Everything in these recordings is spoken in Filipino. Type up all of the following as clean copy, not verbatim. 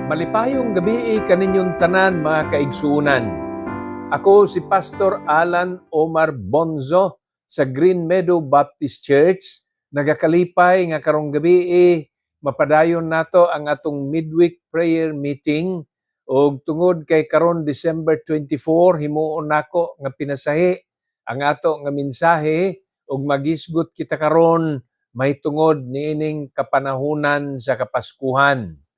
Malipayong gabi kaninyong tanan mga kaigsuunan. Ako si Pastor Alan Omar Bonzo sa Green Meadow Baptist Church. Nagakalipay nga karong gabi mapadayon nato ang atong midweek prayer meeting og tungod kay karon December 24 himuon nako nga pinasahi ang ato nga mensahe og magisgot kita karon may tungod niining kapanahunan sa Kapaskuhan.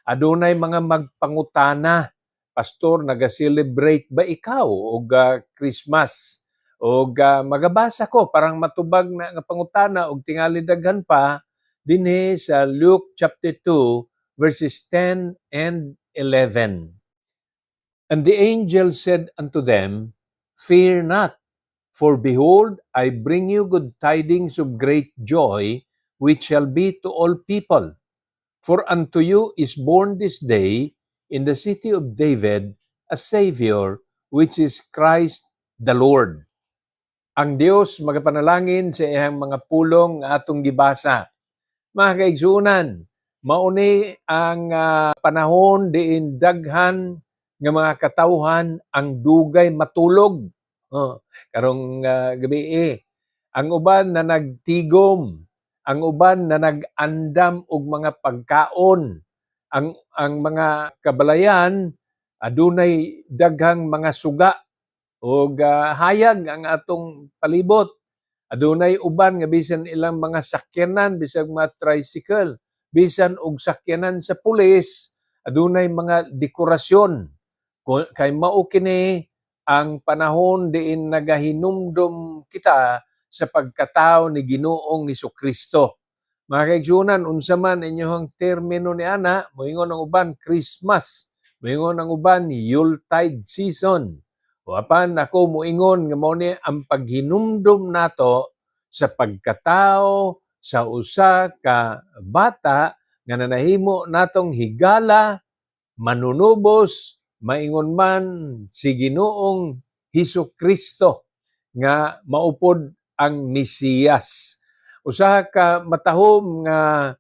Adunay mga magpangutana, Pastor, naga-celebrate ba ikaw og Christmas? Og magabasa ko parang matubag na nga pangutana og tingali daghan pa dinhi sa Luke chapter 2 verses 10 and 11. And the angel said unto them, "Fear not, for behold, I bring you good tidings of great joy, which shall be to all people. For unto you is born this day in the city of David a Savior, which is Christ the Lord." Ang Dios magapanalangin sa iyang mga pulong nga atong gibasa. Mga kaigsuunan, mauni ang panahon diin daghan nga mga katawhan ang dugay matulog. Karong gabi ang uban na nagtigom, ang uban na nag-andam og mga pagkaon, ang mga kabalayan adunay daghang mga suga og hayag ang atong palibot. Adunay uban nga bisan ilang mga sakyanan, bisag mga tricycle, bisan og sakyanan sa pulis, adunay mga dekorasyon. Kay mao kini ang panahon diin nagahinumdum kita sa pagkatao ni Ginoong Hesukristo. Mga kaigsunan, unsa man inyong termino ni ana, moingon ang uban Christmas, moingon ang uban Yuletide season. O apan ako moingon nga mao ni ang paghinumdum nato sa pagkatao sa usa ka bata nga nanahimo natong higala, manunubos, maingon man si Ginoong Hesukristo nga maupod ang Mesiyas. Usa ka matahom nga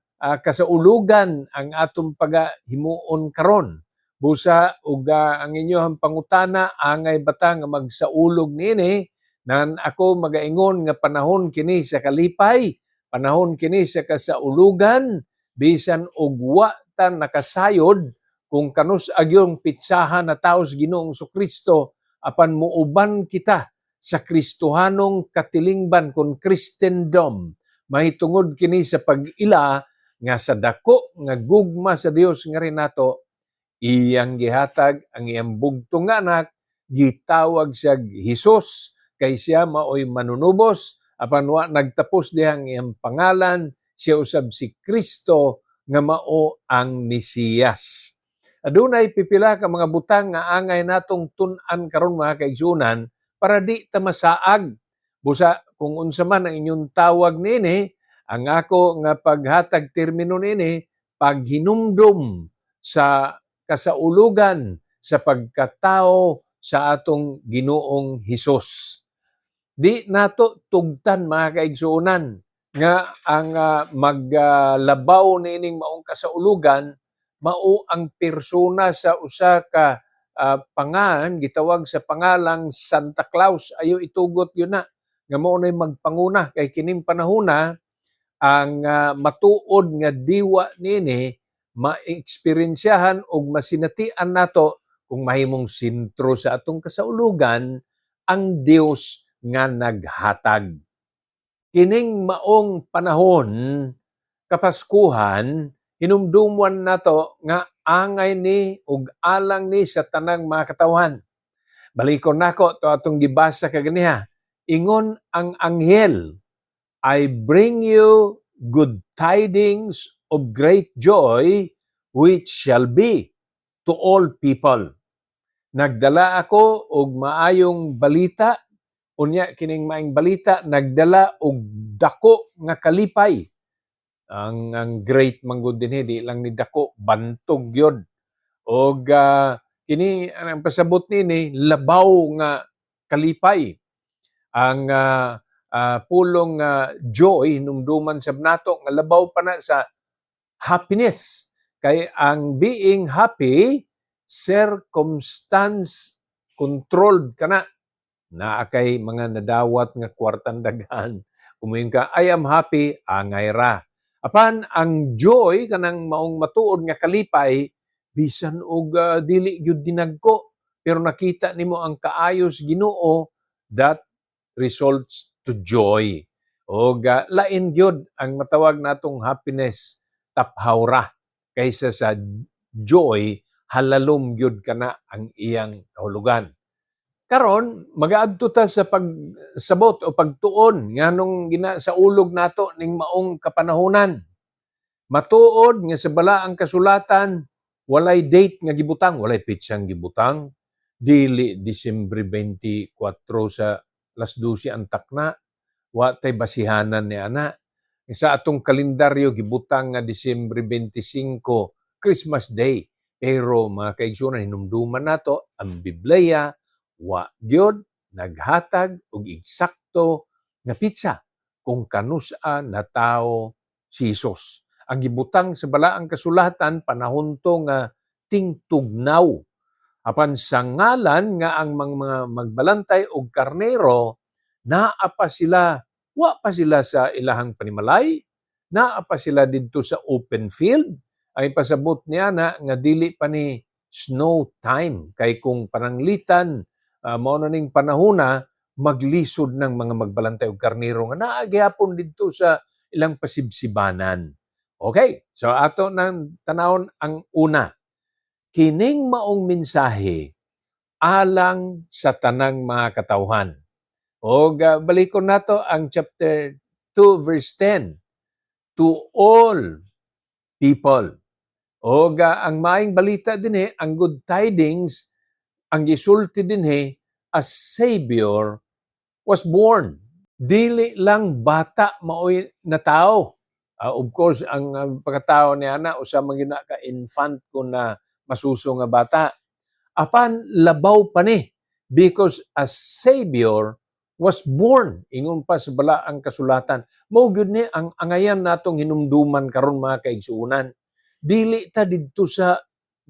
kasaulugan ang atong pagahimuon karon. Busa ug ang inyong pangutana angay bata nga magsaulog niini nan ako magaingon nga panahon kini sa kalipay, panahon kini sa kasaulugan, bisan og wa ta nakasayod kung kanus agyong pitsahan na taos Ginoong Hesukristo apan muuban kita sa Kristohanong katilingban kon Christendom. Mahitungod kini sa pag-ila nga sa dako nga gugma sa Dios nga rin nato, iyang gihatag ang iyang bugtong nga anak, gitawag siya Hesus, kay siya maoy manunubos, apan wa nagtapos dihang iyang pangalan, siya usab si Kristo nga mao ang Mesiyas. Adunay pipila ka mga butang nga angay natong tun-an karon mga kaigsunan para di ta masaag. Busa kung unsa man ang inyong tawag nini, ang ako nga paghatag termino nini, paghinumdum sa kasaulugan sa pagkatao sa atong Ginoong Hesus. Di nato tugtan mga kaigsuunan nga ang maglabaw niining maong kasaulugan mao ang persona sa usa ka pangan gitawag sa pangalang Santa Claus. Ayo itugot yun na nga mao nay magpanguna kay kining panahona ang matuod nga diwa nini ma-eksperyensyahan og masinatian nato kung mahimong sentro sa atong kasaulugan ang Dios nga naghatag. Kining maong panahon Kapaskuhan, hinumdumuan nato nga angay ni ug alang ni sa tanang mga katawhan. Balikon nako to atong gibasa kaganiha. Ingon ang anghel, "I bring you good tidings of great joy, which shall be to all people." Nagdala ako og maayong balita, unya kining maayong balita nagdala og dako nga kalipay. Ang great manggod dinhi di lang ni dako, bantog yun. Og kini ang pasabot nini labaw nga kalipay. Ang pulong joy numduman sab nato nga labaw pa na sa happiness Kay ang being happy, circumstance controlled ka na. Kay mga nadawat nga kwartang daghan. Kumuing ka, I am happy, angay ra. Apan ang joy kanang maong matuod nga kalipay, bisan og dili gyud dinagko, pero nakita nimo ang kaayos Ginoo, that results to joy. O lain gyud ang matawag natong happiness, taphawra, kaysa sa joy, halalom gyud kana ang iyang kahulugan. Karon magaadto ta sa pagsabot o pagtuon nganong sa ulog nato ning maong kapanahunan. Matuod nga sa balaang kasulatan, walay date nga gibutang, walay pitsang gibutang. Dili Disyembre 24 sa las 12 ang takna, wa tay basihanan ni ana. Sa atong kalendaryo gibutang nga Disyembre 25, Christmas Day. Pero mga kaigsunan, hinumduman nato ang Biblia, wa gyud naghatag og eksakto nga pitsa kung kanusa na tawo si Jesus. Ang gibutang sa balaang kasulatan panahon to nga tingtugnaw. Apan sa ngalan nga ang mga magbalantay og karnero, naa pa sila, wa pa sila sa ilahang panimalay, naa pa sila didto sa open field, ay pasabot niya na nga dili pa ni snow time. Kay kung pananglitan, mao na ning panahona, maglisod ng mga magbalantay og karnero nga naa gyapon didto sa ilang pasibsibanan. Okay, so ato nang tanawon ang una. Kining maong mensahe alang sa tanang mga katawhan. O balikon nato ang chapter 2 verse 10. To all people. O ang maayong balita dinhi, ang good tidings, ang gisulti dinhi, a Savior was born. Dili lang bata maoy na tao. Of course, ang pagkatao niya na, usa magina ka infant ko na masuso nga bata. Apan labaw pa ni, because a Savior was born. Ingon pa sa balaang kasulatan. Mao gyud ni ang angayan natong hinumduman karon mga kaigsuonan. Dili ta didto sa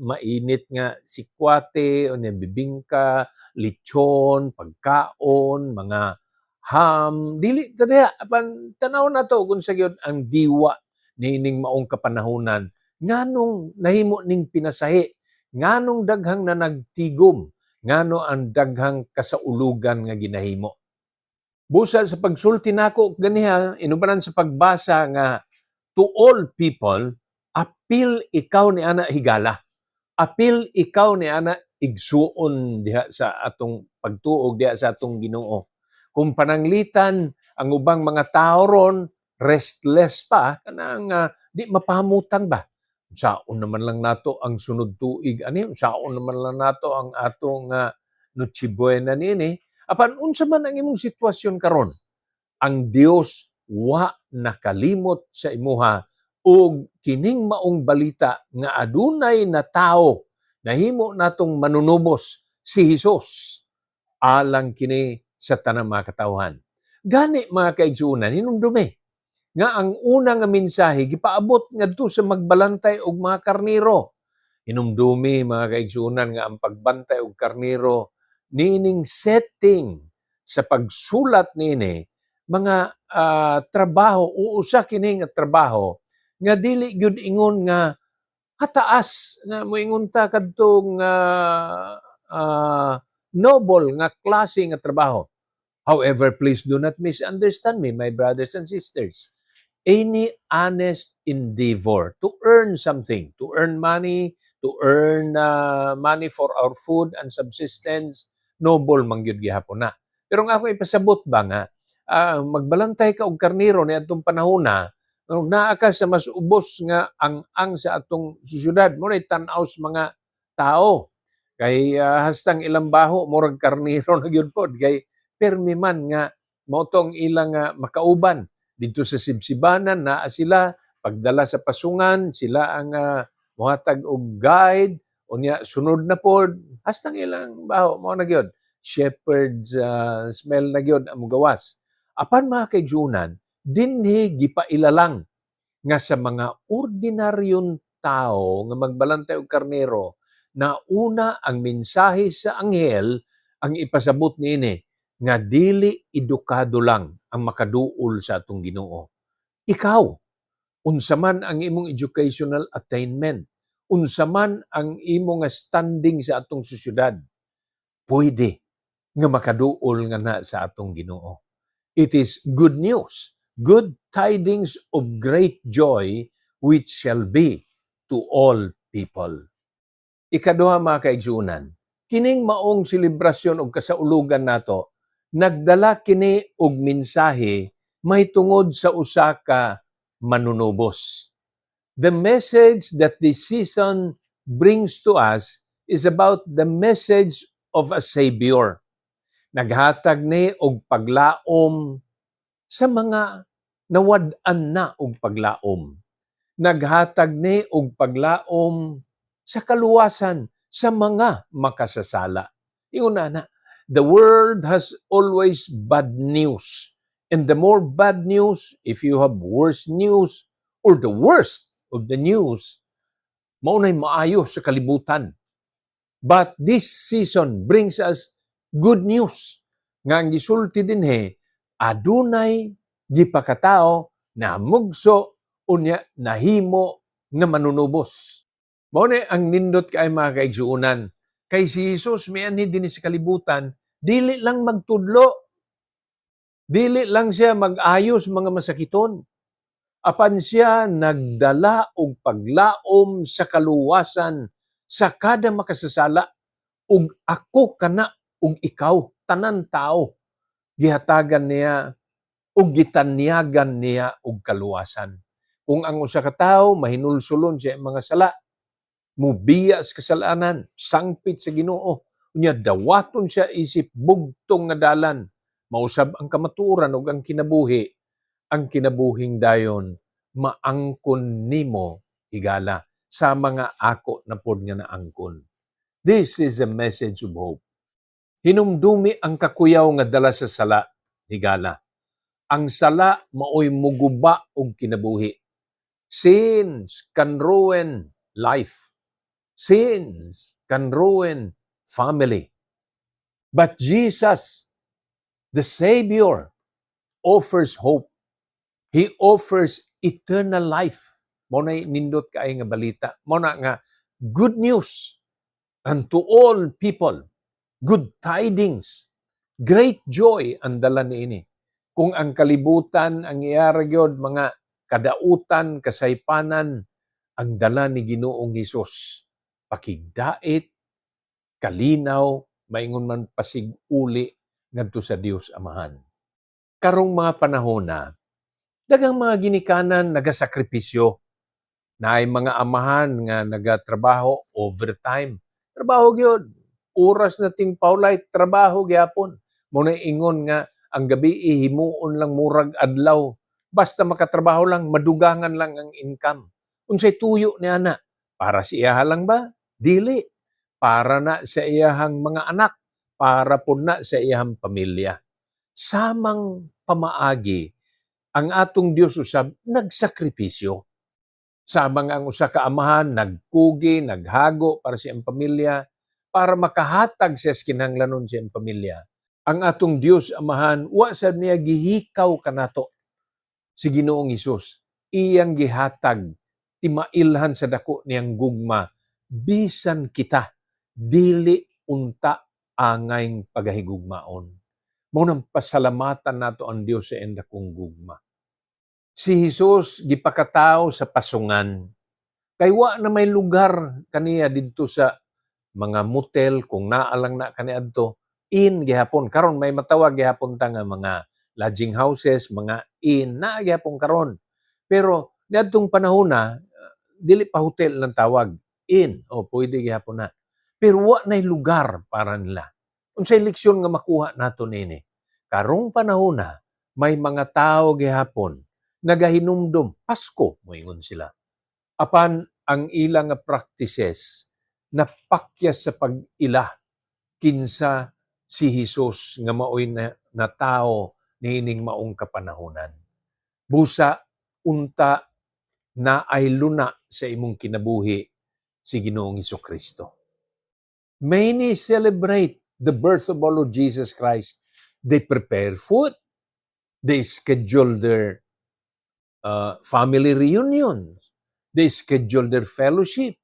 mainit nga sikwate o bibingka, lechon, pagkaon, mga ham, dili ta diha. Apan tanaw nato kung sa gyud ang diwa nining maong kapanahunan, nganong nahimo ning pinasahi, nganong daghang na nagtigom, ngano ang daghang kasaulugan nga ginahimo. Busa sa pagsulti nako ganiha, inubanan sa pagbasa nga to all people, apil ikaw ni ana higala. Apil ikaw ni ana igsuon diha sa atong pagtuog diha sa atong Ginoo. Kung pananglitan ang ubang mga tao ron restless pa kanang di mapamutang ba. Saon naman lang nato ang sunod tuig ani, saon naman lang nato ang atong Noche Buena nini. Apan unsa man ang imong sitwasyon karon, ang Dios wa nakalimot sa imuha og kining maong balita nga adunay na tao nahimo natong manunubos si Hesus alang kini sa tanang mga katawhan. Gani mga kaigsuonan, hinumdumi nga ang una nga mensahe gipaabot ngadto sa magbalantay og mga karnero. Hinumdumi mga kaigsuonan nga ang pagbantay og karnero nining setting sa pagsulat nini mga trabaho o usa kini nga trabaho nga dili gyud ingon nga hataas nga moingon ta kadtong noble nga klase nga trabaho. However, please do not misunderstand me, my brothers and sisters. Any honest endeavor to earn something, to earn money, to earn money for our food and subsistence, noble man gyud gihapon na. Pero nga ako ipasabot ba nga, magbalantay ka og karnero ni atong panahona, naa ka sa mas ubos nga ang sa atong syudad, mo nay tan-aw sa mga tao. Kay hastang ilang baho, murag karnero na gyud pod. Kay permi man nga mautong ilang makauban. Dito sa sibsibanan, naa sila, pagdala sa pasungan, sila ang muhatag og guide, unya sunod na pod, hastang ilang baho, mao na gyud. Shepherd's smell na gyud ang gawas. Apan mga kaigsuonan, dinhi gipailalang nga sa mga ordinaryong tao nga magbalantay og karnero na una ang mensahe sa anghel ang ipasabot niini nga dili edukado lang ang makaduol sa atong Ginoo. Ikaw, unsa man ang imong educational attainment, unsa man ang imong standing sa atong sosyedad, pwede nga makaduol nga na sa atong Ginoo. It is good news, good tidings of great joy which shall be to all people. Ikaduha mga kaigsuunan, kining maong selebrasyon og kasaulugan nato, nagdala kini og mensahe may tungod sa usa ka manunubos. The message that this season brings to us is about the message of a Savior. Naghatag ni og paglaom sa mga nawad-an na og paglaom. Naghatag ni og paglaom sa kaluwasan sa mga makasasala. Iuna na, the world has always bad news. And the more bad news, if you have worse news, or the worst of the news, maunay maayo sa kalibutan. But this season brings us good news. Nga ang gisulti dinhi, adunay gipakatao na mugso unya nahimo nga manunubos. Mao ni ang nindot kay mga kaigsuunan. Kay si Jesus mianhi dinhi sa kalibutan, dili lang magtudlo. Dili lang siya mag-ayos mga masakiton. Apan siya nagdala og paglaom sa kaluwasan sa kada makasasala, ug ako kana ug ikaw, tanan tao, gihatagan niya ug gitanyagan niya og kaluwasan. Kung ang usa ka tawo mahinulsulon siya mga sala, mubiya sa kasalanan, sangpit sa Ginoo, unya dawaton siya isip bugtong nga dalan, mausab ang kamatuoran ug ang kinabuhi, ang kinabuhing dayon maangkon nimo higala sa mga ako na pod nga naangkon. This is a message of hope. Hinumdumi ang kakuyaw nga dala sa sala, higala. Ang sala maoy muguba og kinabuhi. Sins can ruin life. Sins can ruin family. But Jesus, the Savior, offers hope. He offers eternal life. Mao na nindot kaay nga balita. Mao na nga good news unto all people. Good tidings. Great joy ang dala niini. Kung ang kalibutan ang iyara gyud mga kadautan, kasaypanan, ang dala ni Ginoong Hesus, pakigdait, kalinaw, maingon man pasig-uli ngadto sa Dios Amahan. Karong mga panahon na daghang mga ginikanan nagasakripisyo. Naay mga amahan nga nagatrabaho overtime. Trabaho gyud. Oras nating paulay, trabaho gyapon. Muna ingon nga ang gabi himuon lang murag adlaw. Basta makatrabaho lang, madugangan lang ang income. Unsay tuyo ni ana? Para sa iya lang ba? Dili. Para na sa iyahang mga anak. Para po na sa iyahang pamilya. Samang pamaagi, ang atong Dios usab nagsakripisyo. Samang ang usa ka amahan nagkugi, naghago para sa iyang pamilya, para makahatag siya sa kinahanglanon sa iyang pamilya. Ang atong Dios Amahan, wa sad niya gihikaw kanato si Ginoong Hesus. Iyang gihatag, timailhan sa dako niyang gugma, bisan kita, dili unta angayng pagahigugmaon. Mao nang pasalamatan nato ang Dios sa iyang dakong gugma. Si Hesus gipakatao sa pasungan. Kay wa na may lugar kaniya didto sa mga motel kung naalang na kaniadto. In gihapon karon may matawag gihapon ta nga mga lodging houses, mga inn na gihapon karon. Pero niadtong panahon na dili pa hotel lang tawag, inn o pwede gihapon na. Pero wa nay lugar para nila. Unsay leksyon nga makuha nato nini? Karong panahon na may mga tao gihapon nagahinumdum Pasko moingon sila. Apan ang ilang nga practices napakyas sa pag-ila kinsa si Hesus nga maoy na tao niining maong kapanahonan. Busa unta na ay luna sa imong kinabuhi si Ginoong Hesukristo. Many celebrate the birth of our Lord Jesus Christ. They prepare food. They schedule their family reunions. They schedule their fellowship.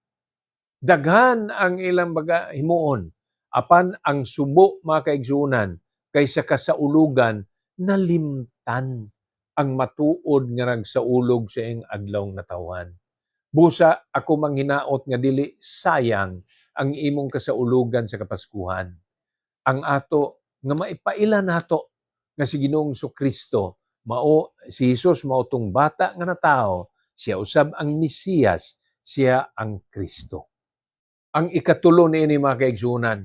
Daghan ang ilang baga himuon. Apan ang subo mga kaigsuunan kaysa kasaulugan nalimtan ang matuod nga nagsaulog sa iyang adlaw nga tawan. Busa ako manghinaot nga dili sayang ang imong kasaulugan sa Kapaskuhan. Ang ato nga maipaila nato nga si Ginoong Kristo mao si Hesus mao tong bata nga natao, siya usab ang Mesiyas, siya ang Kristo. Ang ikatulo niini mga kaigsunan,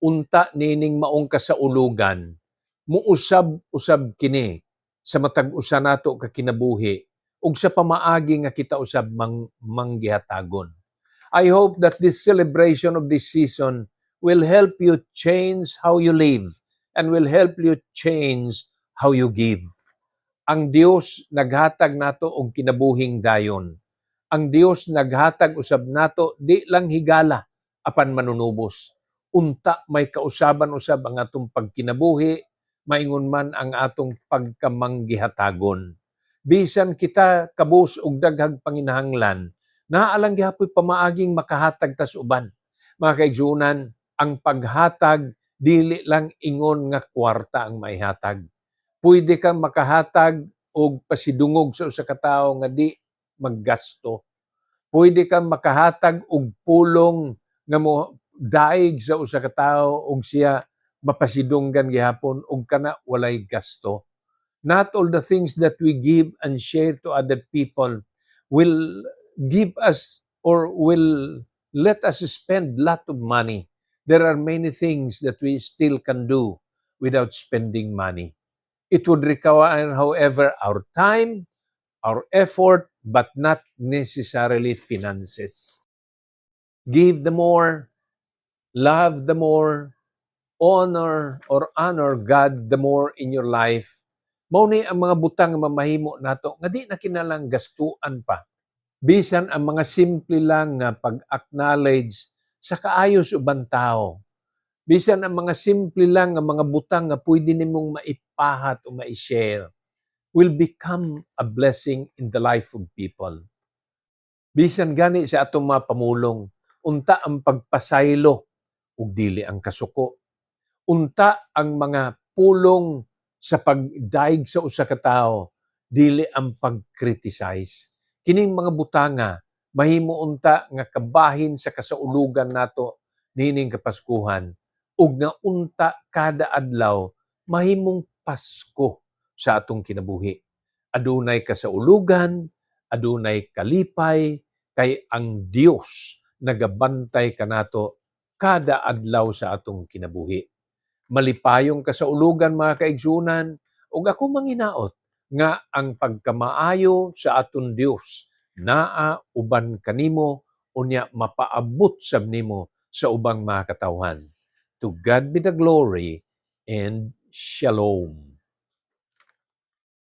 unta nining maong kasaulugan, muusab-usab kini sa matag usa nato ka kinabuhi ug sa pamaagi nga kita usab manggihatagon. I hope that this celebration of this season will help you change how you live and will help you change how you give. Ang Dios naghatag nato og kinabuhing dayon. Ang Dios naghatag usab nato di lang higala apan manunubos. Unta may kausaban usab ang atong pagkinabuhi, maingon man ang atong pagkamanggihatagon. Bisan kita kabus og daghang panginahanglan, naalang gihapoy pamaaging makahatag tas uban. Mga kaigsunan, ang paghatag dili lang ingon nga kwarta ang maihatag. Pwede kang makahatag og pasidungog sa usa ka tawo nga di maggasto. Pwede kang makahatag og pulong nga mo daig sa usa ka tawo og siya mapasidunggan gihapon og kana walay gasto. Not all the things that we give and share to other people will give us or will let us spend lot of money. There are many things that we still can do without spending money. It would require, however, our time, our effort, but not necessarily finances. Give the more, love the more, honor God the more in your life. Mao ni ang mga butang nga mamahimo nato nga di na kinalang gastuan pa. Bisan ang mga simple lang nga pag-acknowledge sa kaayos uban tao. Bisan ang mga simple lang nga mga butang nga pwede nimong maipahat o mai-share will become a blessing in the life of people. Bisan gani sa atong mga pamulong, unta ang pagpasaylo ug dili ang kasuko. Unta ang mga pulong sa pagdaig sa usa ka tawo, dili ang pag-criticize. Kining mga butanga mahimo unta nga kabahin sa kasaulugan nato nining Kapaskuhan ug nga unta kada adlaw mahimong Pasko sa atong kinabuhi. Adunay kasaulugan, adunay kalipay, kay ang Dios nagabantay kanato kada adlaw sa atong kinabuhi. Malipayong kasaulugan mga kaigsunan, ug ako manginaot nga ang pagkamaayo sa aton Dios naa uban kanimo unya mapaabot sab nimo sa ubang mga katawhan. To God be the glory and shalom.